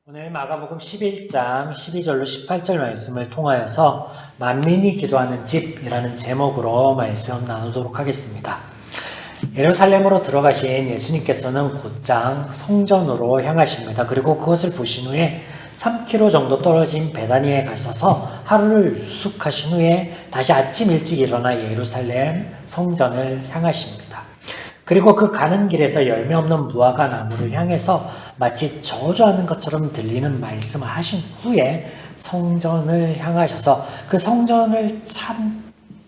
오늘 마가복음 11장 12절로 18절 말씀을 통하여서 만민이 기도하는 집이라는 제목으로 말씀 나누도록 하겠습니다. 예루살렘으로 들어가신 예수님께서는 곧장 성전으로 향하십니다. 그리고 그것을 보신 후에 3km 정도 떨어진 베다니에 가셔서 하루를 유숙하신 후에 다시 아침 일찍 일어나 예루살렘 성전을 향하십니다. 그리고 그 가는 길에서 열매 없는 무화과 나무를 향해서 마치 저주하는 것처럼 들리는 말씀을 하신 후에 성전을 향하셔서 그 성전을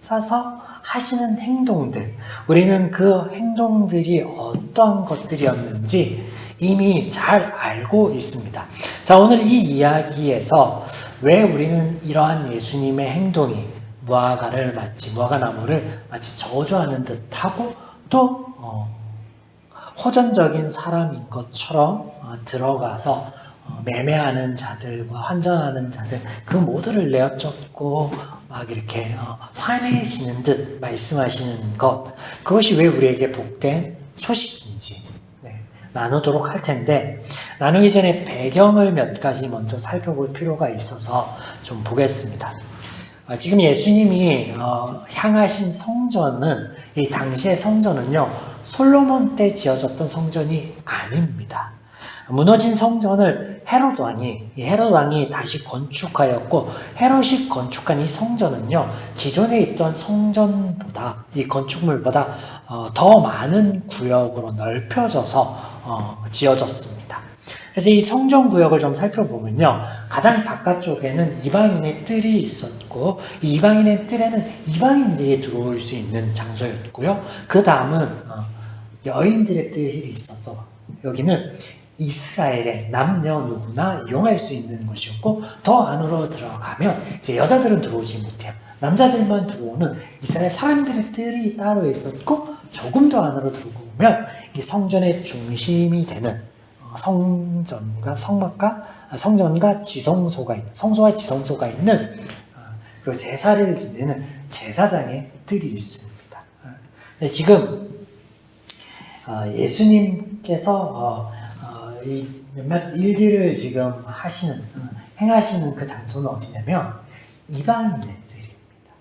참사서 하시는 행동들, 우리는 그 행동들이 어떠한 것들이었는지 이미 잘 알고 있습니다. 자, 오늘 이 이야기에서 왜 우리는 이러한 예수님의 행동이 무화과 나무를 마치 저주하는 듯하고 또 호전적인 사람인 것처럼 들어가서 매매하는 자들과 환전하는 자들 그 모두를 내어쫓고 막 이렇게 화내시는 듯 말씀하시는 것, 그것이 왜 우리에게 복된 소식인지 나누도록 할 텐데, 나누기 전에 배경을 몇 가지 먼저 살펴볼 필요가 있어서 좀 보겠습니다. 지금 예수님이 향하신 성전은, 이 당시의 성전은요, 솔로몬 때 지어졌던 성전이 아닙니다. 무너진 성전을 헤롯 왕이 다시 건축하였고, 헤롯이 건축한 이 성전은요, 기존에 있던 성전보다, 이 건축물보다 더 많은 구역으로 넓혀져서 지어졌습니다. 그래서 이 성전구역을 좀 살펴보면요, 가장 바깥쪽에는 이방인의 뜰이 있었고, 이 이방인의 뜰에는 이방인들이 들어올 수 있는 장소였고요, 그 다음은 여인들의 뜰이 있어서 여기는 이스라엘의 남녀 누구나 이용할 수 있는 곳이었고, 더 안으로 들어가면 이제 여자들은 들어오지 못해요. 남자들만 들어오는 이스라엘 사람들의 뜰이 따로 있었고, 조금 더 안으로 들어오면 이 성전의 중심이 되는 성전과 성소와 지성소가 있는, 그리고 제사를 지내는 제사장의 뜰이 있습니다. 지금 예수님께서 이 몇몇 일들을 지금 행하시는 그 장소는 어디냐면 이방인의 뜰입니다.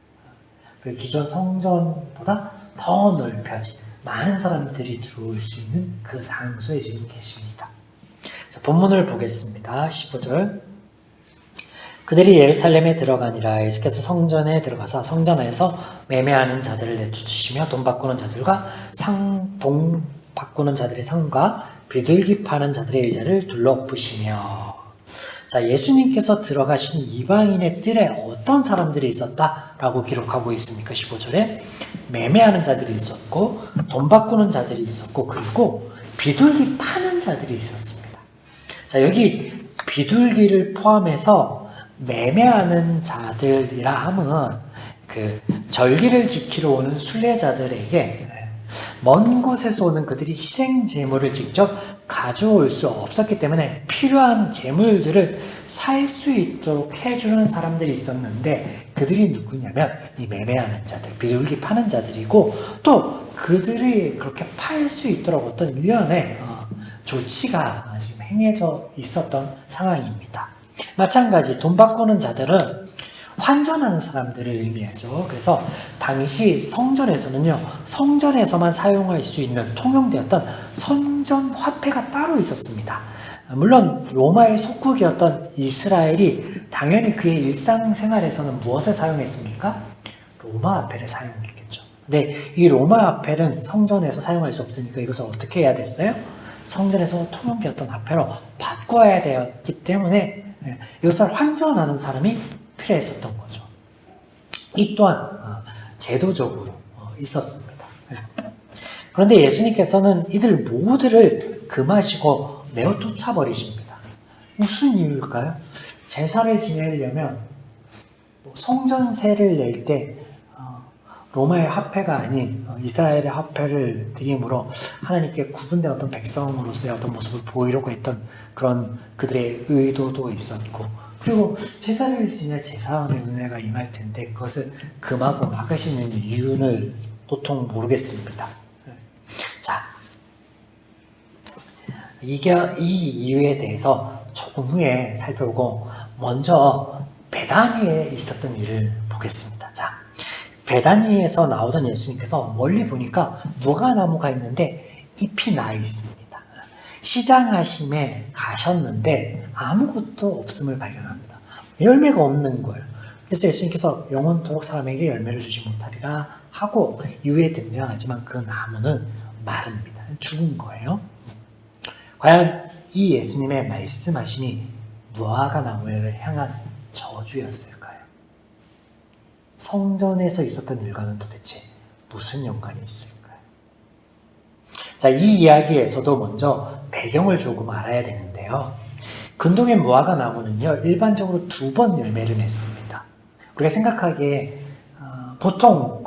그리고 기존 성전보다 더 넓혀진 많은 사람들이 들어올 수 있는 그 장소에 지금 계십니다. 자, 본문을 보겠습니다. 15절. 그들이 예루살렘에 들어가니라. 예수께서 성전에 들어가서 성전에서 매매하는 자들을 내쫓으시며 돈 바꾸는 자들의 상과 비둘기 파는 자들의 의자를 둘러부시며. 자, 예수님께서 들어가신 이방인의 뜰에 어떤 사람들이 있었다라고 기록하고 있습니까? 15절에 매매하는 자들이 있었고, 돈 바꾸는 자들이 있었고, 그리고 비둘기 파는 자들이 있었습니다. 자, 여기 비둘기를 포함해서 매매하는 자들이라 하면 그 절기를 지키러 오는 순례자들에게 먼 곳에서 오는 그들이 희생 제물을 직접 가져올 수 없었기 때문에 필요한 제물들을 살 수 있도록 해주는 사람들이 있었는데, 그들이 누구냐면 이 매매하는 자들, 비둘기 파는 자들이고, 또 그들이 그렇게 팔 수 있도록 어떤 일련의 조치가 지금 행해져 있었던 상황입니다. 마찬가지 돈 바꾸는 자들은 환전하는 사람들을 의미하죠. 그래서 당시 성전에서만 사용할 수 있는 통용되었던 성전 화폐가 따로 있었습니다. 물론 로마의 속국이었던 이스라엘이 당연히 그의 일상생활에서는 무엇을 사용했습니까? 로마 화폐를 사용했겠죠. 근데 이 로마 화폐는 성전에서 사용할 수 없으니까 이것을 어떻게 해야 됐어요? 성전에서 통용되었던 화폐로 바꿔야 되었기 때문에 이것을 환전하는 사람이 필요했었던 거죠. 이 또한 제도적으로 있었습니다. 그런데 예수님께서는 이들 모두를 금하시고 내어 쫓아버리십니다. 무슨 이유일까요? 제사를 지내려면 성전세를 낼 때 로마의 화폐가 아닌 이스라엘의 화폐를 드림으로 하나님께 구분된 어떤 백성으로서의 어떤 모습을 보이려고 했던 그런 그들의 의도도 있었고, 그리고 제사를 지낼 제사함의 은혜가 임할 텐데 그것을 금하고 막으시는 이유는 도통 모르겠습니다. 자, 이 이유에 대해서 조금 후에 살펴보고 먼저 베다니에 있었던 일을 보겠습니다. 자, 베다니에서 나오던 예수님께서 멀리 보니까 무화과나무가 있는데 잎이 나 있습니다. 시장하심에 가셨는데 아무것도 없음을 발견합니다. 열매가 없는 거예요. 그래서 예수님께서 영원토록 사람에게 열매를 주지 못하리라 하고 이후에 등장하지만 그 나무는 마릅니다. 죽은 거예요. 과연 이 예수님의 말씀하심이 무화과 나무를 향한 저주였을까요? 성전에서 있었던 일과는 도대체 무슨 연관이 있을까요? 자, 이 이야기에서도 먼저 배경을 조금 알아야 되는데요. 근동의 무화과 나무는요, 일반적으로 2번 열매를 맺습니다. 우리가 생각하기에 보통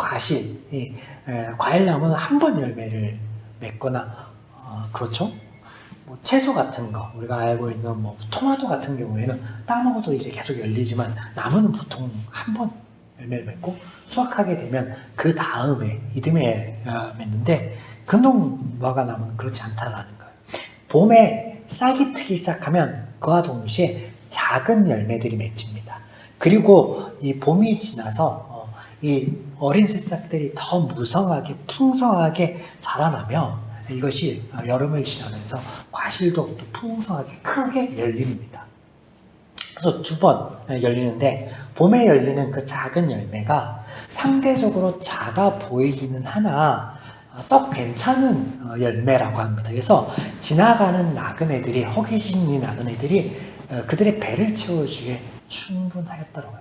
과일나무는 한 번 열매를 맺거나 그렇죠? 뭐 채소 같은 거 우리가 알고 있는 뭐 토마토 같은 경우에는 따먹어도 이제 계속 열리지만 나무는 보통 한 번 열매를 맺고 수확하게 되면 그 다음에 이듬해 맺는데 근동 무화과 나무는 그렇지 않다라는 거예요. 봄에 싹이 트기 시작하면 그와 동시에 작은 열매들이 맺힙니다. 그리고 이 봄이 지나서 이 어린 새싹들이 더 무성하게 풍성하게 자라나며 이것이 여름을 지나면서 과실도 또 풍성하게 크게 열립니다. 그래서 2번 열리는데 봄에 열리는 그 작은 열매가 상대적으로 작아 보이기는 하나 썩 괜찮은 열매라고 합니다. 그래서 지나가는 나그네들이 허기진 이 나그네들이 그들의 배를 채워주기에 충분하였다고 합니다.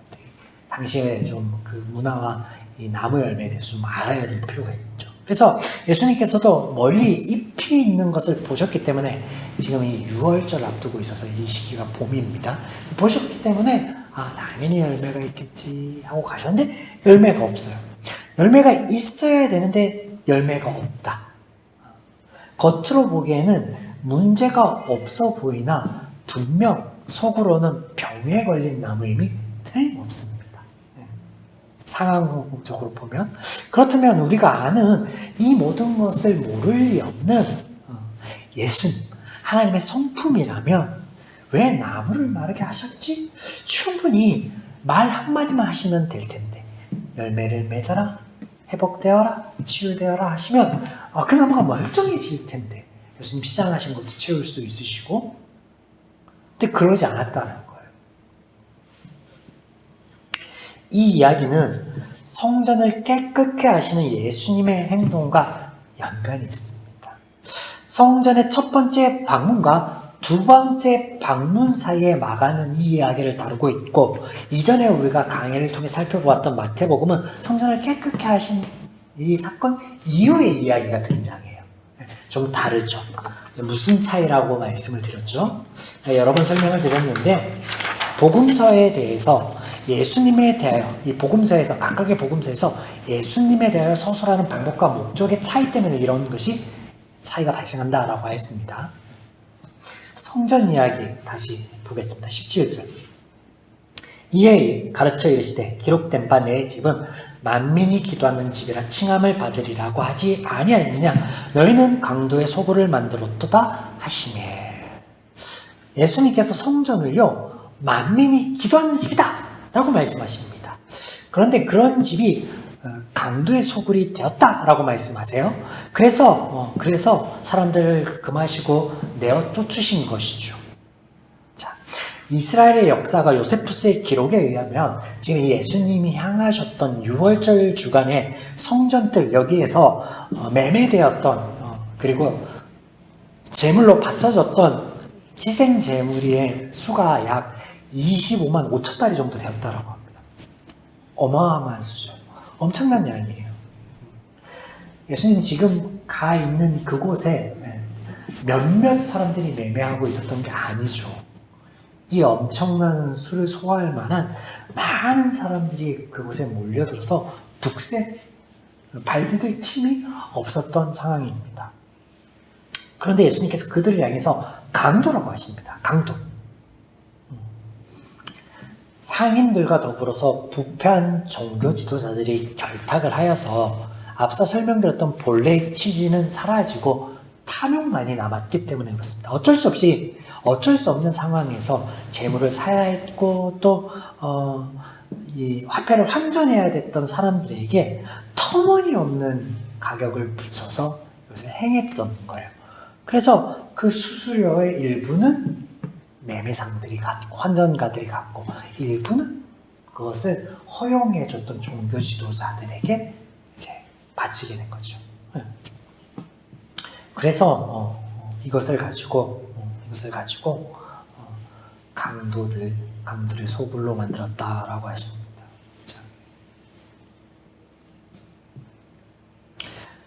당시에 좀 그 문화와 이 나무 열매에 대해서 좀 알아야 될 필요가 있죠. 그래서 예수님께서도 멀리 잎이 있는 것을 보셨기 때문에 지금 이 6월절 앞두고 있어서 이 시기가 봄입니다. 보셨기 때문에 당연히 열매가 있겠지 하고 가셨는데 열매가 없어요. 열매가 있어야 되는데 열매가 없다. 겉으로 보기에는 문제가 없어 보이나 분명 속으로는 병에 걸린 나무임이 틀림없습니다. 상황적으로 보면 그렇다면 우리가 아는 이 모든 것을 모를 리 없는 예수님, 하나님의 성품이라면 왜 나무를 마르게 하셨지? 충분히 말 한마디만 하시면 될 텐데 열매를 맺어라, 회복되어라, 치유되어라 하시면 그 나무가 멀쩡해질 텐데 예수님 시장하신 것도 채울 수 있으시고 근데 그러지 않았다는 거예요. 이 이야기는 성전을 깨끗게 하시는 예수님의 행동과 연관이 있습니다. 성전의 첫 번째 방문과 두 번째 방문 사이에 막아는 이 이야기를 다루고 있고 이전에 우리가 강해를 통해 살펴보았던 마태복음은 성전을 깨끗게 하신 이 사건 이후의 이야기가 등장해요. 좀 다르죠. 무슨 차이라고 말씀을 드렸죠? 여러 번 설명을 드렸는데 복음서에 대해서 예수님에 대하여 이 복음서에서 각각의 복음서에서 예수님에 대하여 서술하는 방법과 목적의 차이 때문에 이런 것이 차이가 발생한다라고 하였습니다. 성전 이야기 다시 보겠습니다. 17절. 이에 가르쳐 이르시되 기록된 바 내 집은 만민이 기도하는 집이라 칭함을 받으리라고 하지 아니하였느냐 너희는 강도의 소굴을 만들었도다 하시매. 예수님께서 성전을요 만민이 기도하는 집이다 라고 말씀하십니다. 그런데 그런 집이 강도의 소굴이 되었다라고 말씀하세요. 그래서 사람들을 금하시고 내어 쫓으신 것이죠. 자, 이스라엘의 역사가 요세푸스의 기록에 의하면 지금 예수님이 향하셨던 6월절 주간에 성전들 여기에서 매매되었던 그리고 제물로 바쳐졌던 희생 제물의 수가 약 25만 5천 마리 정도 되었다라고 합니다. 어마어마한 수죠. 엄청난 양이에요. 예수님이 지금 가 있는 그곳에 몇몇 사람들이 매매하고 있었던 게 아니죠. 이 엄청난 수를 소화할 만한 많은 사람들이 그곳에 몰려들어서 북새 발디딜 틈이 없었던 상황입니다. 그런데 예수님께서 그들을 향해서 강도라고 하십니다. 강도. 상인들과 더불어서 부패한 종교 지도자들이 결탁을 하여서 앞서 설명드렸던 본래의 취지는 사라지고 탐욕만이 남았기 때문에 그렇습니다. 어쩔 수 없는 상황에서 재물을 사야 했고 또 이 화폐를 환전해야 됐던 사람들에게 터무니없는 가격을 붙여서 이것을 행했던 거예요. 그래서 그 수수료의 일부는 매매상들이 갖고 환전가들이 갖고 일부는 그것을 허용해줬던 종교 지도자들에게 이제 바치게 된 거죠. 그래서 이것을 가지고 강도들의 소굴로 만들었다라고 하십니다.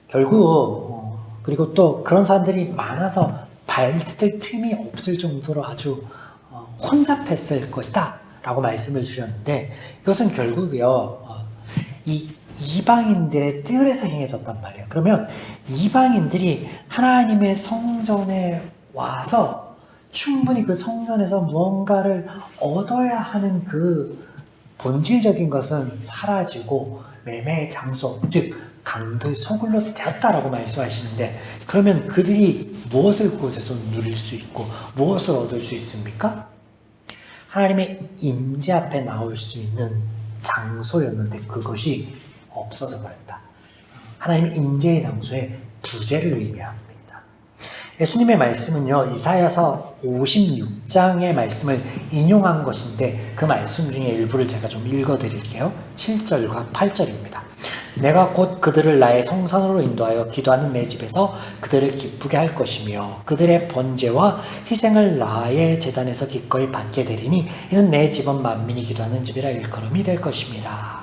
결국 그리고 또 그런 사람들이 많아서 발들 틈이 없을 정도로 아주 혼잡했을 것이다 라고 말씀을 드렸는데 이것은 결국요 이 이방인들의 뜰에서 행해졌단 말이에요. 그러면 이방인들이 하나님의 성전에 와서 충분히 그 성전에서 무언가를 얻어야 하는 그 본질적인 것은 사라지고 매매의 장소, 즉 강도의 소굴로 되었다라고 말씀하시는데 그러면 그들이 무엇을 그곳에서 누릴 수 있고 무엇을 얻을 수 있습니까? 하나님의 임재 앞에 나올 수 있는 장소였는데 그것이 없어져 버렸다. 하나님의 임재의 장소에 부재를 의미합니다. 예수님의 말씀은요, 이사야서 56장의 말씀을 인용한 것인데 그 말씀 중에 일부를 제가 좀 읽어드릴게요. 7절과 8절입니다. 내가 곧 그들을 나의 성산으로 인도하여 기도하는 내 집에서 그들을 기쁘게 할 것이며 그들의 번제와 희생을 나의 제단에서 기꺼이 받게 되리니 이는 내 집은 만민이 기도하는 집이라 일컬음이 될 것입니다.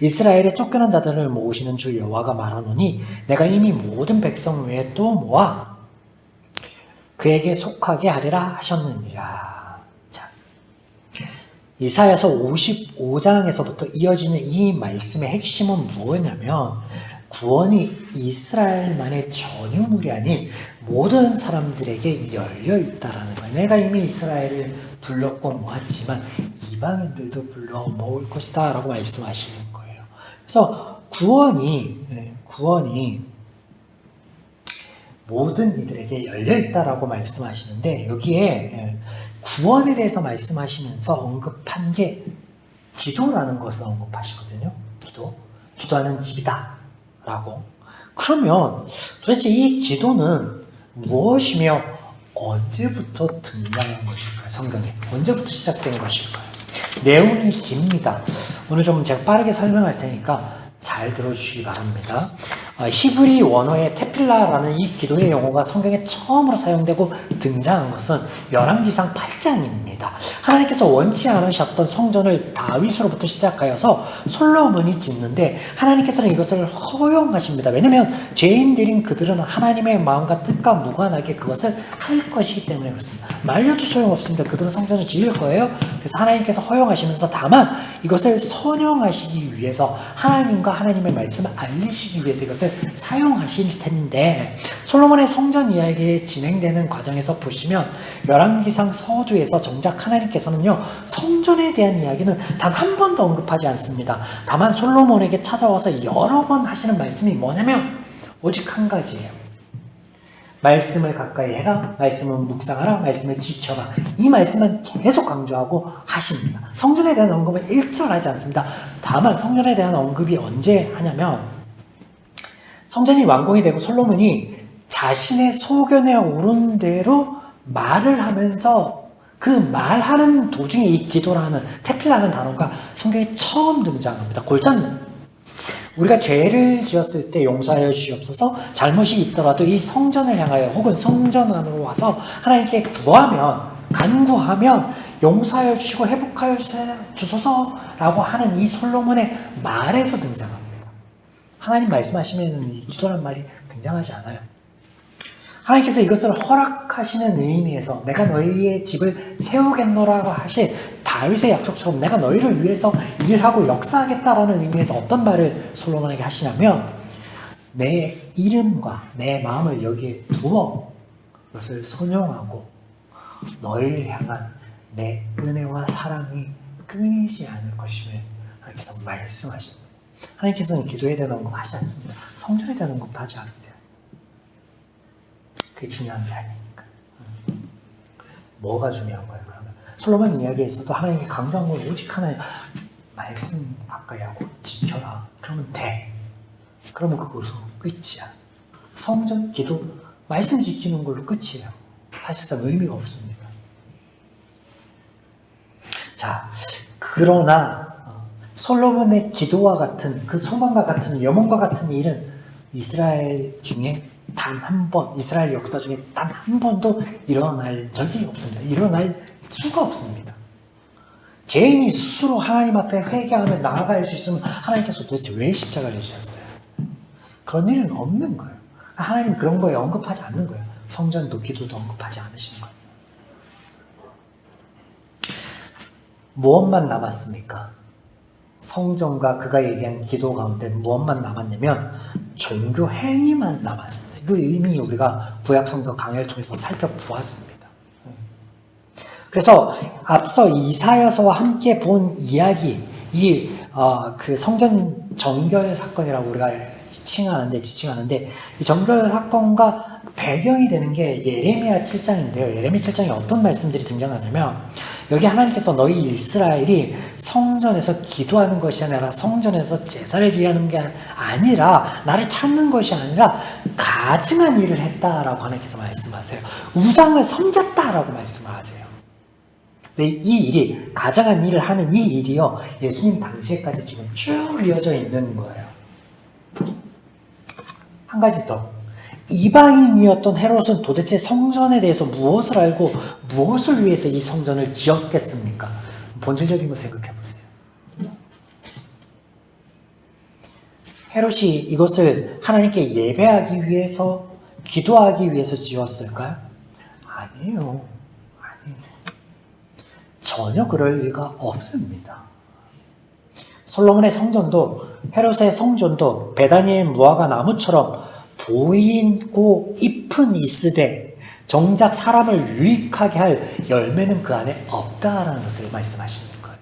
이스라엘의 쫓겨난 자들을 모으시는 주 여호와가 말하노니 내가 이미 모든 백성 외에 또 모아 그에게 속하게 하리라 하셨느니라. 자, 이사야서 55장에서부터 이어지는 이 말씀의 핵심은 무엇이냐면 구원이 이스라엘만의 전유물이 아닌 모든 사람들에게 열려 있다라는 거예요. 내가 이미 이스라엘을 불렀고 모았지만 이방인들도 불러 모을 것이다 라고 말씀하시는 거예요. 그래서 구원이 모든 이들에게 열려있다라고 말씀하시는데 여기에 구원에 대해서 말씀하시면서 언급한 게 기도라는 것을 언급하시거든요. 기도하는 집이다 라고. 그러면 도대체 이 기도는 무엇이며 언제부터 등장한 것일까요? 성경에 언제부터 시작된 것일까요? 내용이 깁니다. 오늘 좀 제가 빠르게 설명할 테니까 잘 들어주시기 바랍니다. 히브리 원어의 테필라라는 이 기도의 용어가 성경에 처음으로 사용되고 등장한 것은 열왕기상 8장입니다. 하나님께서 원치 않으셨던 성전을 다윗으로부터 시작하여서 솔로몬이 짓는데 하나님께서는 이것을 허용하십니다. 왜냐하면 죄인들인 그들은 하나님의 마음과 뜻과 무관하게 그것을 할 것이기 때문에 그렇습니다. 말려도 소용없습니다. 그들은 성전을 지을 거예요. 그래서 하나님께서 허용하시면서 다만 이것을 선용하시기 위해서 하나님과 하나님의 말씀을 알리시기 위해서 이것을 사용하실 텐데 솔로몬의 성전 이야기에 진행되는 과정에서 보시면 열왕기상 서두에서 정작 하나님께서는요 성전에 대한 이야기는 단 한 번도 언급하지 않습니다. 다만 솔로몬에게 찾아와서 여러 번 하시는 말씀이 뭐냐면 오직 한 가지예요. 말씀을 가까이 해라, 말씀을 묵상하라, 말씀을 지켜라. 이 말씀은 계속 강조하고 하십니다. 성전에 대한 언급은 일절하지 않습니다. 다만 성전에 대한 언급이 언제 하냐면 성전이 완공이 되고 솔로몬이 자신의 소견에 오른 대로 말을 하면서 그 말하는 도중에 이 기도라는 테필라는 단어가 성경에 처음 등장합니다. 골자는 우리가 죄를 지었을 때 용서하여 주시옵소서. 잘못이 있더라도 이 성전을 향하여 혹은 성전 안으로 와서 하나님께 구하면 간구하면 용서하여 주시고 회복하여 주소서라고 하는 이 솔로몬의 말에서 등장합니다. 하나님 말씀하시면 이 기도란 말이 등장하지 않아요. 하나님께서 이것을 허락하시는 의미에서 내가 너희의 집을 세우겠노라고 하신 다윗의 약속처럼 내가 너희를 위해서 일하고 역사하겠다라는 의미에서 어떤 말을 솔로몬에게 하시냐면 내 이름과 내 마음을 여기에 두어 그것을 선용하고 너희를 향한 내 은혜와 사랑이 끊이지 않을 것임을 하나님께서 말씀하십니다. 하나님께서는 기도에 대한 언급하지 않습니다. 성전에 대한 언급도 하지 않으세요. 그게 중요한 게 아니니까. 뭐가 중요한 거예요, 그러면? 솔로몬 이야기에서도 하나님께 강조한 건 오직 하나의 말씀 가까이 하고 지켜라. 그러면 돼. 그러면 그것으로 끝이야. 성전, 기도, 말씀 지키는 걸로 끝이에요. 사실상 의미가 없습니다. 자, 그러나 솔로몬의 기도와 같은 그 소망과 같은 염원과 같은 일은 이스라엘 중에 단 한 번, 이스라엘 역사 중에 단 한 번도 일어날 적이 없습니다. 일어날 수가 없습니다. 죄인이 스스로 하나님 앞에 회개하며 나아갈 수 있으면 하나님께서 도대체 왜 십자가를 지셨어요? 그런 일은 없는 거예요. 하나님 그런 거에 언급하지 않는 거예요. 성전도 기도도 언급하지 않으신 거예요. 무엇만 남았습니까? 성전과 그가 얘기한 기도 가운데 무엇만 남았냐면 종교 행위만 남았습니다. 그 의미 우리가 구약성서 강해를 통해서 살펴보았습니다. 그래서 앞서 이사야서와 함께 본 이야기, 그 성전 정결 사건이라고 우리가 지칭하는데 이 정결 사건과 배경이 되는 게 예레미야 7장인데요. 예레미야 7장에 어떤 말씀들이 등장하냐면 여기 하나님께서 너희 이스라엘이 성전에서 기도하는 것이 아니라 성전에서 제사를 지내는 게 아니라 나를 찾는 것이 아니라 가증한 일을 했다라고 하나님께서 말씀하세요. 우상을 섬겼다라고 말씀을 하세요. 근데 이 일이 가증한 일을 하는 이 일이요 예수님 당시에까지 지금 쭉 이어져 있는 거예요. 한 가지 더. 이방인이었던 헤롯은 도대체 성전에 대해서 무엇을 알고 무엇을 위해서 이 성전을 지었겠습니까? 본질적인 거 생각해 보세요. 헤롯이 이것을 하나님께 예배하기 위해서, 기도하기 위해서 지었을까요? 아니에요. 전혀 그럴 리가 없습니다. 솔로몬의 성전도 헤롯의 성전도 베다니의 무화과 나무처럼 보이고 잎은 있으되 정작 사람을 유익하게 할 열매는 그 안에 없다라는 것을 말씀하시는 거예요.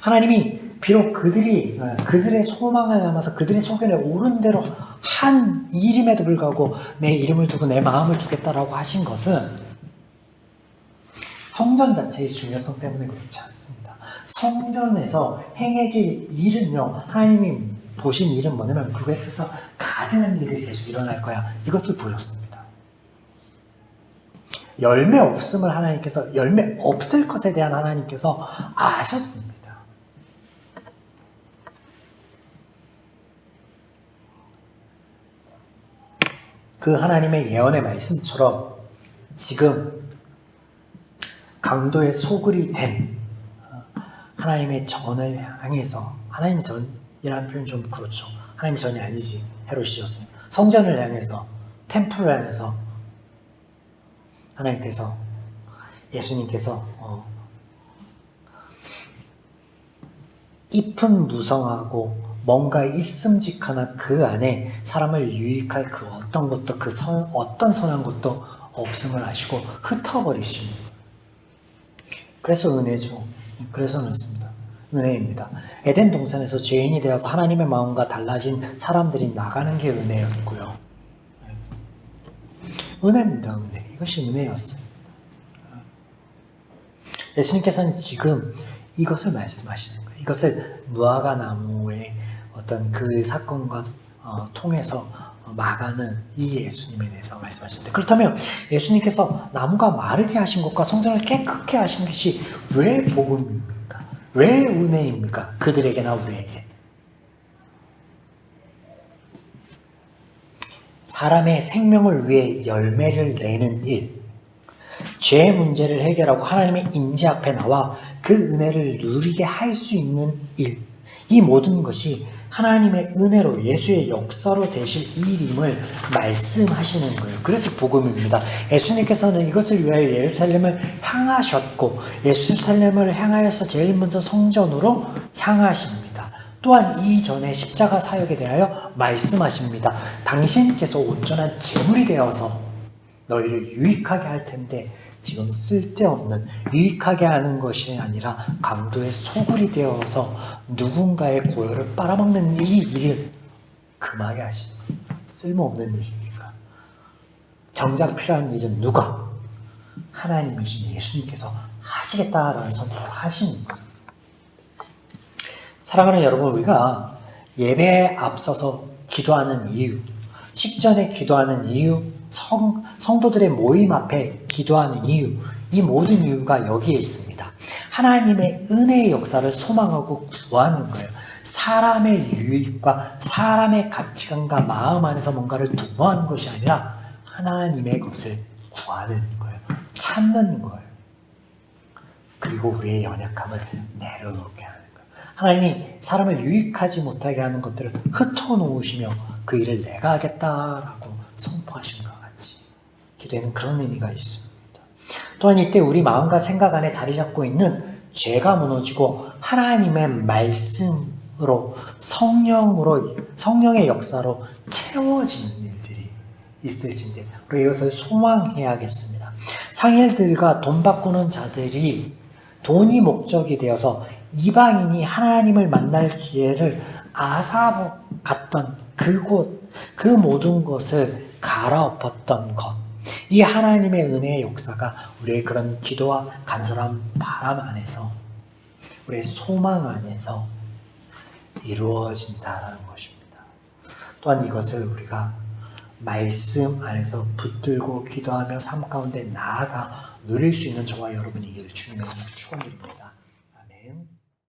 하나님이 비록 그들의 소망을 담아서 그들의 소견에 오른 대로 한 일임에도 불구하고 내 이름을 두고 내 마음을 두겠다라고 하신 것은 성전 자체의 중요성 때문에 그렇지 않습니다. 성전에서 행해질 일은요, 하나님이 보신 일은 뭐냐면 그것에서 가증한 일들이 계속 일어날 거야. 이것을 보셨습니다. 열매 없음을 하나님께서, 열매 없을 것에 대한 하나님께서 아셨습니다. 그 하나님의 예언의 말씀처럼 지금 강도의 소굴이 된 하나님의 전을 향해서, 하나님의 전이라는 표현 좀 그렇죠. 하나님의 전이 아니지, 헤롯이었어요. 성전을 향해서, 템플을 향해서 하나님께서, 예수님께서 잎은 무성하고 뭔가 있음직하나 그 안에 사람을 유익할 그 어떤 것도, 어떤 선한 것도 없음을 아시고 흩어버리십니다. 그래서 은혜죠. 그래서 그렇습니다. 은혜입니다. 에덴 동산에서 죄인이 되어서 하나님의 마음과 달라진 사람들이 나가는 게 은혜였고요. 은혜입니다. 은혜. 이것이 은혜였어요. 예수님께서는 지금 이것을 말씀하시는 거예요. 이것을 무화과 나무의 어떤 그 사건과 통해서 마가는 이 예수님에 대해서 말씀하시는데, 그렇다면 예수님께서 나무가 마르게 하신 것과 성전을 깨끗게 하신 것이 왜 복음입니까? 왜 은혜입니까? 그들에게나 우리에게. 사람의 생명을 위해 열매를 내는 일, 죄의 문제를 해결하고 하나님의 임재 앞에 나와 그 은혜를 누리게 할 수 있는 일, 이 모든 것이 하나님의 은혜로 예수의 역사로 되실 일임을 말씀하시는 거예요. 그래서 복음입니다. 예수님께서는 이것을 위하여 예루살렘을 향하셨고 예루살렘을 향하여서 제일 먼저 성전으로 향하십니다. 또한 이전에 십자가 사역에 대하여 말씀하십니다. 당신께서 온전한 제물이 되어서 너희를 유익하게 할 텐데 지금 쓸데없는, 유익하게 하는 것이 아니라 강도의 소굴이 되어서 누군가의 고열을 빨아먹는 이 일을 금하게 하시는 거예요. 쓸모없는 일이니까. 정작 필요한 일은 누가? 하나님이신 예수님께서 하시겠다라는 선포를 하시는 거예요. 사랑하는 여러분, 우리가 예배에 앞서서 기도하는 이유, 식전에 기도하는 이유, 성도들의 모임 앞에 기도하는 이유, 이 모든 이유가 여기에 있습니다. 하나님의 은혜의 역사를 소망하고 구하는 거예요. 사람의 유익과 사람의 가치관과 마음 안에서 뭔가를 도모하는 것이 아니라 하나님의 것을 구하는 거예요. 찾는 거예요. 그리고 우리의 연약함을 내려놓게 하는 거예요. 하나님이 사람을 유익하지 못하게 하는 것들을 흩어놓으시며 그 일을 내가 하겠다라고 선포하신 것 같이 기도에는 그런 의미가 있습니다. 또한 이때 우리 마음과 생각 안에 자리 잡고 있는 죄가 무너지고 하나님의 말씀으로 성령의 역사로 채워지는 일들이 있을진데 우리 이것을 소망해야겠습니다. 상일들과 돈 바꾸는 자들이 돈이 목적이 되어서 이방인이 하나님을 만날 기회를 아사 갔던 그곳, 그 모든 것을 갈아엎었던 것, 이 하나님의 은혜의 역사가 우리의 그런 기도와 간절한 바람 안에서, 우리의 소망 안에서 이루어진다는 것입니다. 또한 이것을 우리가 말씀 안에서 붙들고 기도하며 삶 가운데 나아가 누릴 수 있는 저와 여러분이 길 주님의 축원드립니다.